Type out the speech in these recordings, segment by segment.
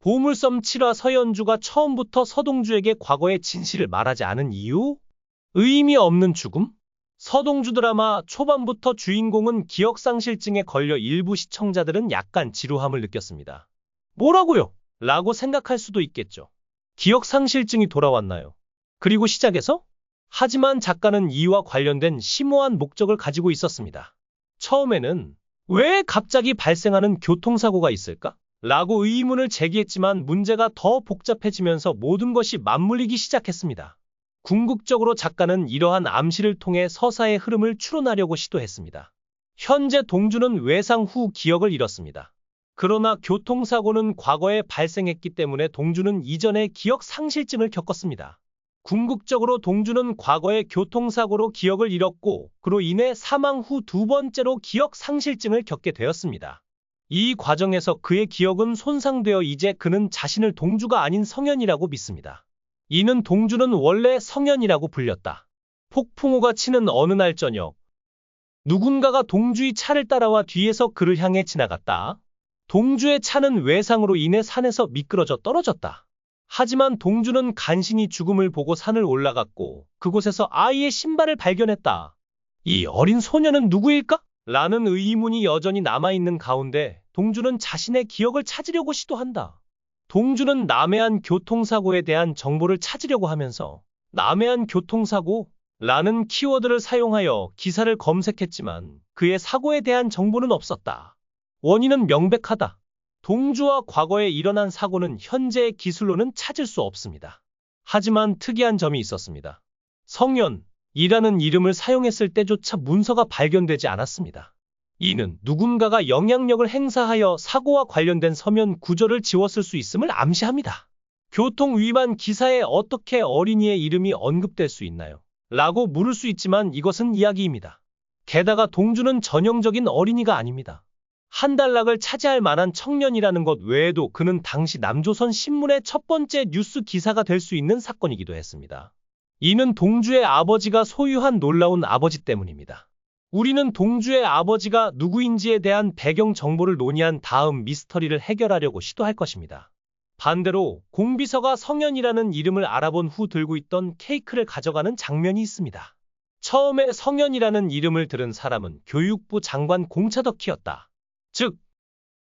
보물섬 7화 서연주가 처음부터 서동주에게 과거의 진실을 말하지 않은 이유? 의미 없는 죽음? 서동주 드라마 초반부터 주인공은 기억상실증에 걸려 일부 시청자들은 약간 지루함을 느꼈습니다. 뭐라고요? 라고 생각할 수도 있겠죠. 기억상실증이 돌아왔나요? 그리고 시작해서? 하지만 작가는 이와 관련된 심오한 목적을 가지고 있었습니다. 처음에는 왜 갑자기 발생하는 교통사고가 있을까? 라고 의문을 제기했지만 문제가 더 복잡해지면서 모든 것이 맞물리기 시작했습니다. 궁극적으로 작가는 이러한 암시를 통해 서사의 흐름을 추론하려고 시도했습니다. 현재 동주는 외상 후 기억을 잃었습니다. 그러나 교통사고는 과거에 발생했기 때문에 동주는 이전에 기억 상실증을 겪었습니다. 궁극적으로 동주는 과거의 교통사고로 기억을 잃었고 그로 인해 사망 후 두 번째로 기억 상실증을 겪게 되었습니다. 이 과정에서 그의 기억은 손상되어 이제 그는 자신을 동주가 아닌 성현이라고 믿습니다. 이는 동주는 원래 성현이라고 불렸다. 폭풍우가 치는 어느 날 저녁, 누군가가 동주의 차를 따라와 뒤에서 그를 향해 지나갔다. 동주의 차는 외상으로 인해 산에서 미끄러져 떨어졌다. 하지만 동주는 간신히 죽음을 보고 산을 올라갔고 그곳에서 아이의 신발을 발견했다. 이 어린 소녀는 누구일까? 라는 의문이 여전히 남아있는 가운데 동주는 자신의 기억을 찾으려고 시도한다. 동주는 남해안 교통사고에 대한 정보를 찾으려고 하면서 남해안 교통사고라는 키워드를 사용하여 기사를 검색했지만 그의 사고에 대한 정보는 없었다. 원인은 명백하다. 동주와 과거에 일어난 사고는 현재의 기술로는 찾을 수 없습니다. 하지만 특이한 점이 있었습니다. 성현이라는 이름을 사용했을 때조차 문서가 발견되지 않았습니다. 이는 누군가가 영향력을 행사하여 사고와 관련된 서면 구절을 지웠을 수 있음을 암시합니다. 교통 위반 기사에 어떻게 어린이의 이름이 언급될 수 있나요? 라고 물을 수 있지만 이것은 이야기입니다. 게다가 동주는 전형적인 어린이가 아닙니다. 한 달락을 차지할 만한 청년이라는 것 외에도 그는 당시 남조선 신문의 첫 번째 뉴스 기사가 될 수 있는 사건이기도 했습니다. 이는 동주의 아버지가 소유한 놀라운 아버지 때문입니다. 우리는 동주의 아버지가 누구인지에 대한 배경 정보를 논의한 다음 미스터리를 해결하려고 시도할 것입니다. 반대로 공비서가 성현이라는 이름을 알아본 후 들고 있던 케이크를 가져가는 장면이 있습니다. 처음에 성현이라는 이름을 들은 사람은 교육부 장관 공차덕희였다. 즉,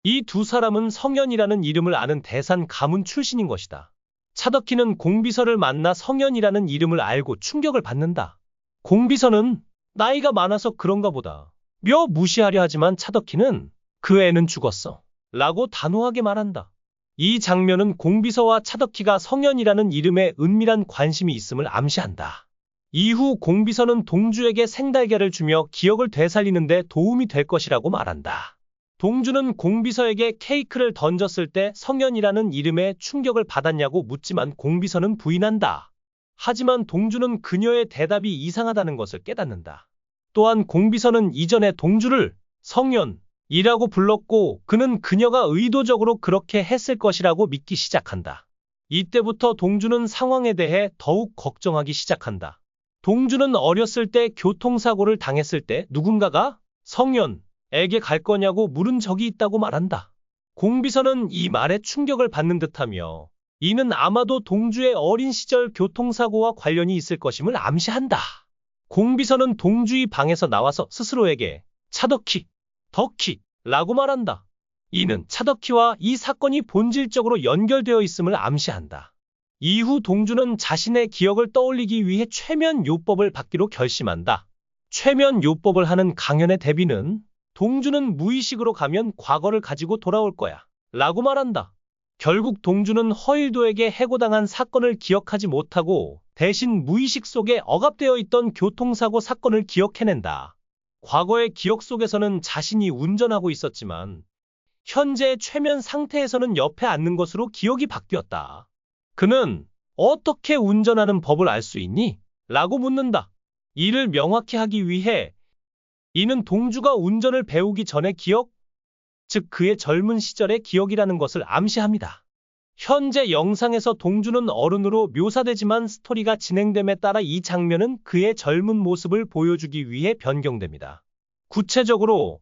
이 두 사람은 성현이라는 이름을 아는 대산 가문 출신인 것이다. 차덕희는 공비서를 만나 성현이라는 이름을 알고 충격을 받는다. 공비서는 나이가 많아서 그런가 보다 며 무시하려 하지만 차덕희는 그 애는 죽었어 라고 단호하게 말한다. 이 장면은 공비서와 차덕희가 성현이라는 이름에 은밀한 관심이 있음을 암시한다. 이후 공비서는 동주에게 생달걀을 주며 기억을 되살리는 데 도움이 될 것이라고 말한다. 동주는 공비서에게 케이크를 던졌을 때 성현이라는 이름에 충격을 받았냐고 묻지만 공비서는 부인한다. 하지만 동주는 그녀의 대답이 이상하다는 것을 깨닫는다. 또한 공비서는 이전에 동주를 성현이라고 불렀고 그는 그녀가 의도적으로 그렇게 했을 것이라고 믿기 시작한다. 이때부터 동주는 상황에 대해 더욱 걱정하기 시작한다. 동주는 어렸을 때 교통사고를 당했을 때 누군가가 성현에게 갈 거냐고 물은 적이 있다고 말한다. 공비서는 이 말에 충격을 받는 듯하며 이는 아마도 동주의 어린 시절 교통사고와 관련이 있을 것임을 암시한다. 공비서는 동주의 방에서 나와서 스스로에게 차덕희, 덕희라고 말한다. 이는 차덕희와 이 사건이 본질적으로 연결되어 있음을 암시한다. 이후 동주는 자신의 기억을 떠올리기 위해 최면요법을 받기로 결심한다. 최면요법을 하는 강연의 대비는 동주는 무의식으로 가면 과거를 가지고 돌아올 거야 라고 말한다. 결국 동주는 허일도에게 해고당한 사건을 기억하지 못하고 대신 무의식 속에 억압되어 있던 교통사고 사건을 기억해낸다. 과거의 기억 속에서는 자신이 운전하고 있었지만 현재의 최면 상태에서는 옆에 앉는 것으로 기억이 바뀌었다. 그는 어떻게 운전하는 법을 알 수 있니? 라고 묻는다. 이를 명확히 하기 위해 이는 동주가 운전을 배우기 전의 기억, 즉 그의 젊은 시절의 기억이라는 것을 암시합니다. 현재 영상에서 동주는 어른으로 묘사되지만 스토리가 진행됨에 따라 이 장면은 그의 젊은 모습을 보여주기 위해 변경됩니다. 구체적으로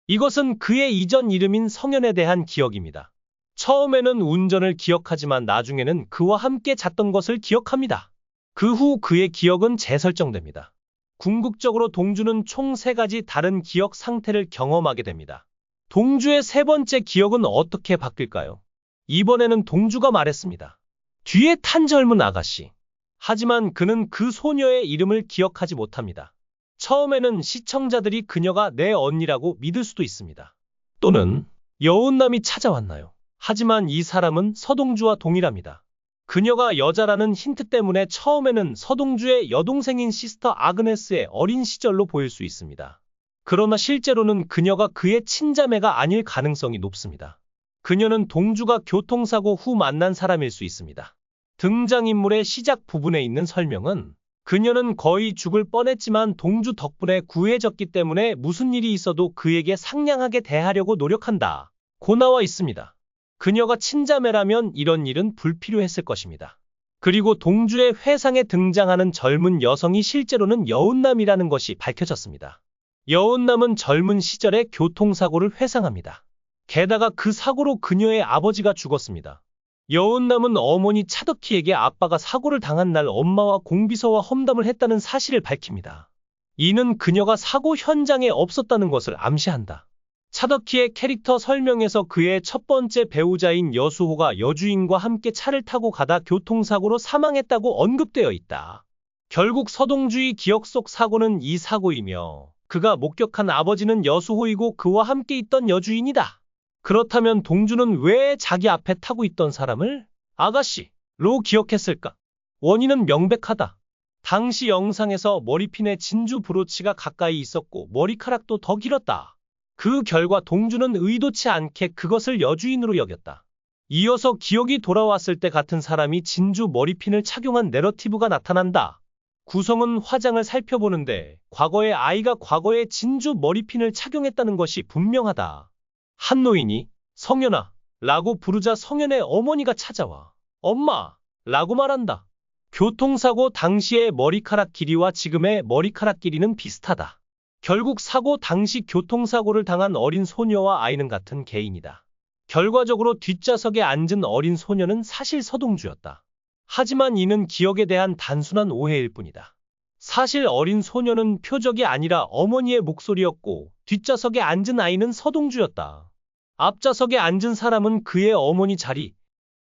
이것은 그의 이전 이름인 성현에 대한 기억입니다. 처음에는 운전을 기억하지만 나중에는 그와 함께 잤던 것을 기억합니다. 그 후 그의 기억은 재설정됩니다. 궁극적으로 동주는 총 3가지 다른 기억 상태를 경험하게 됩니다. 동주의 3번째 기억은 어떻게 바뀔까요? 이번에는 동주가 말했습니다. 뒤에 탄 젊은 아가씨. 하지만 그는 그 소녀의 이름을 기억하지 못합니다. 처음에는 시청자들이 그녀가 내 언니라고 믿을 수도 있습니다. 또는 여운남이 찾아왔나요? 하지만 이 사람은 서동주와 동일합니다. 그녀가 여자라는 힌트 때문에 처음에는 서동주의 여동생인 시스터 아그네스의 어린 시절로 보일 수 있습니다. 그러나 실제로는 그녀가 그의 친자매가 아닐 가능성이 높습니다. 그녀는 동주가 교통사고 후 만난 사람일 수 있습니다. 등장인물의 시작 부분에 있는 설명은 그녀는 거의 죽을 뻔했지만 동주 덕분에 구해졌기 때문에 무슨 일이 있어도 그에게 상냥하게 대하려고 노력한다 고 나와 있습니다. 그녀가 친자매라면 이런 일은 불필요했을 것입니다. 그리고 동주의 회상에 등장하는 젊은 여성이 실제로는 여운남이라는 것이 밝혀졌습니다. 여운남은 젊은 시절의 교통사고를 회상합니다. 게다가 그 사고로 그녀의 아버지가 죽었습니다. 여운남은 어머니 차덕희에게 아빠가 사고를 당한 날 엄마와 공비서와 험담을 했다는 사실을 밝힙니다. 이는 그녀가 사고 현장에 없었다는 것을 암시한다. 차덕희의 캐릭터 설명에서 그의 첫 번째 배우자인 여수호가 여주인과 함께 차를 타고 가다 교통사고로 사망했다고 언급되어 있다. 결국 서동주의 기억 속 사고는 이 사고이며 그가 목격한 아버지는 여수호이고 그와 함께 있던 여주인이다. 그렇다면 동주는 왜 자기 앞에 타고 있던 사람을 아가씨로 기억했을까? 원인은 명백하다. 당시 영상에서 머리핀에 진주 브로치가 가까이 있었고 머리카락도 더 길었다. 그 결과 동주는 의도치 않게 그것을 여주인으로 여겼다. 이어서 기억이 돌아왔을 때 같은 사람이 진주 머리핀을 착용한 내러티브가 나타난다. 구성은 화장을 살펴보는데 과거의 아이가 과거에 진주 머리핀을 착용했다는 것이 분명하다. 한 노인이 성현아 라고 부르자 성현의 어머니가 찾아와 엄마 라고 말한다. 교통사고 당시의 머리카락 길이와 지금의 머리카락 길이는 비슷하다. 결국 사고 당시 교통사고를 당한 어린 소녀와 아이는 같은 개인이다. 결과적으로 뒷좌석에 앉은 어린 소녀는 사실 서동주였다. 하지만 이는 기억에 대한 단순한 오해일 뿐이다. 사실 어린 소녀는 표적이 아니라 어머니의 목소리였고 뒷좌석에 앉은 아이는 서동주였다. 앞좌석에 앉은 사람은 그의 어머니 자리,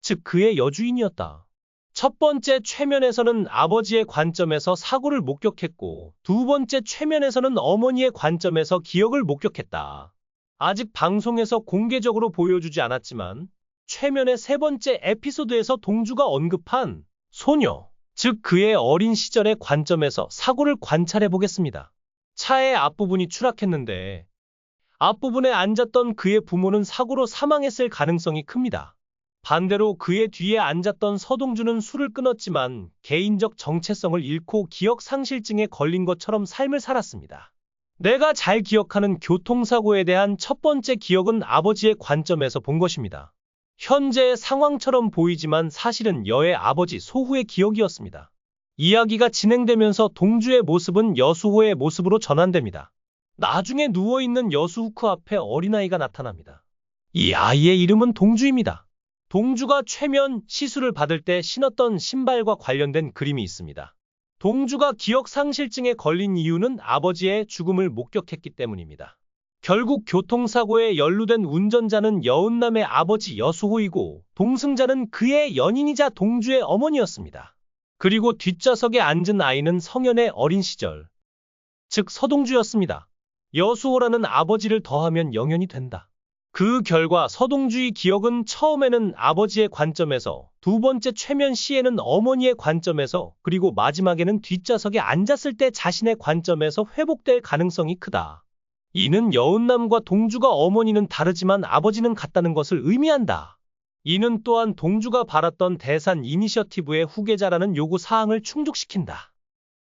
즉 그의 여주인이었다. 첫 번째 최면에서는 아버지의 관점에서 사고를 목격했고 두 번째 최면에서는 어머니의 관점에서 기억을 목격했다. 아직 방송에서 공개적으로 보여주지 않았지만 최면의 3번째 에피소드에서 동주가 언급한 소녀, 즉 그의 어린 시절의 관점에서 사고를 관찰해 보겠습니다. 차의 앞부분이 추락했는데 앞부분에 앉았던 그의 부모는 사고로 사망했을 가능성이 큽니다. 반대로 그의 뒤에 앉았던 서동주는 술을 끊었지만 개인적 정체성을 잃고 기억상실증에 걸린 것처럼 삶을 살았습니다. 내가 잘 기억하는 교통사고에 대한 첫 번째 기억은 아버지의 관점에서 본 것입니다. 현재의 상황처럼 보이지만 사실은 여의 아버지 소후의 기억이었습니다. 이야기가 진행되면서 동주의 모습은 여수호의 모습으로 전환됩니다. 나중에 누워있는 여수후 앞에 어린아이가 나타납니다. 이 아이의 이름은 동주입니다. 동주가 최면 시술을 받을 때 신었던 신발과 관련된 그림이 있습니다. 동주가 기억상실증에 걸린 이유는 아버지의 죽음을 목격했기 때문입니다. 결국 교통사고에 연루된 운전자는 여운남의 아버지 여수호이고 동승자는 그의 연인이자 동주의 어머니였습니다. 그리고 뒷좌석에 앉은 아이는 성현의 어린 시절, 즉 서동주였습니다. 여수호라는 아버지를 더하면 영현이 된다. 그 결과 서동주의 기억은 처음에는 아버지의 관점에서, 두 번째 최면 시에는 어머니의 관점에서, 그리고 마지막에는 뒷좌석에 앉았을 때 자신의 관점에서 회복될 가능성이 크다. 이는 여운남과 동주가 어머니는 다르지만 아버지는 같다는 것을 의미한다. 이는 또한 동주가 바랐던 대산 이니셔티브의 후계자라는 요구 사항을 충족시킨다.